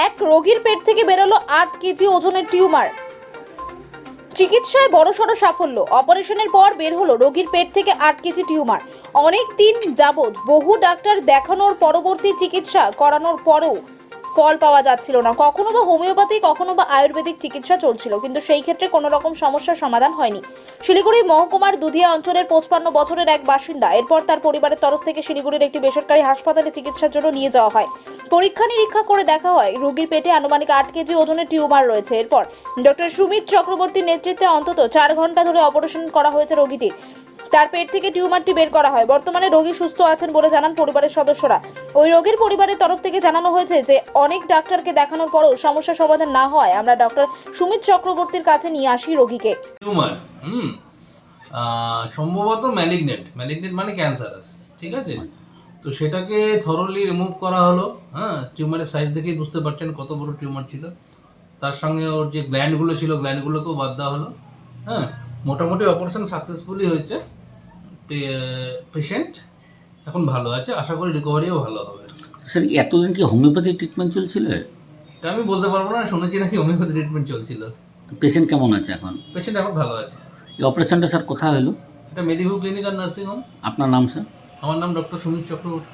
এক রোগীর পেট থেকে বেরোলো 8 কেজি ওজনের টিউমার। চিকিৎসায় বড়সড় সাফল্য। অপারেশনের পর বের হলো রোগীর পেট থেকে 8 কেজি টিউমার। অনেক দিন যাবৎ বহু ডাক্তার দেখানোর পরবর্তী চিকিৎসা করানোর পরেও ফল পাওয়া যাচ্ছিল না। কখনো বা হোমিওপ্যাথি, কখনো বা আয়ুর্বেদিক চিকিৎসা চলছিল, কিন্তু সেই ক্ষেত্রে কোনো রকম সমস্যার সমাধান হয়নি। শিলিগুড়ি মহকুমার দুধিয়া অঞ্চলের 55 বছরের এক বাসিন্দা। এরপর তার পরিবারের তরফ থেকে শিলিগুড়ির একটি বেসরকারি হাসপাতালে চিকিৎসার জন্য নিয়ে যাওয়া হয়। পরীক্ষা নিরীক্ষা করে দেখা হয় রোগীর পেটে আনুমানিক 8 কেজি ওজনের টিউমার রয়েছে। এরপর ডক্টর সুমিত চক্রবর্তীর নেতৃত্বে অন্তত 4 ঘন্টা ধরে অপারেশন করা হয়েছে রোগীটির। তার পেট থেকে টিউমারটি বের করা হয়। বর্তমানে রোগী সুস্থ আছেন বলে জানান পরিবারের সদস্যরা। ওই রোগীর পরিবারের তরফ থেকে জানানো হয়েছে যে অনেক ডাক্তারকে দেখানোর পরও সমস্যা সমাধান না হয় আমরা ডক্টর সুমিত চক্রবর্তীর কাছে নিয়ে আসি রোগীকে। টিউমার সম্ভবত ম্যালিগনেন্ট মানে ক্যান্সারাস, ঠিক আছে। তো সেটাকে থরলি রিমুভ করা হলো। টিউমারের সাইজ দেখেই বুঝতে পারছেন কত বড় টিউমার ছিল। তার সঙ্গে ওর যে গ্ল্যান্ডগুলো ছিল, গ্ল্যান্ডগুলোকেও বাদ দেওয়া হলো। মোটামুটি অপারেশন সাকসেসফুলি হয়েছে। পেশেন্ট এখন ভালো আছে, আশা করি রিকভারিও ভালো হবে। স্যার, এতদিন কি হোমিওপ্যাথি ট্রিটমেন্ট চলছিল? এটা আমি বলতে পারবো না, শুনেছি নাকি হোমিওপ্যাথি ট্রিটমেন্ট চলছিল। পেশেন্ট কেমন আছে এখন? পেশেন্ট এখন ভালো আছে। এই অপারেশনটা স্যার কোথায় হলো? এটা মেদিভু ক্লিনিক আর নার্সিং হোম। আপনার নাম স্যার? আমার নাম ডক্টর সুমিত চক্রবর্তী।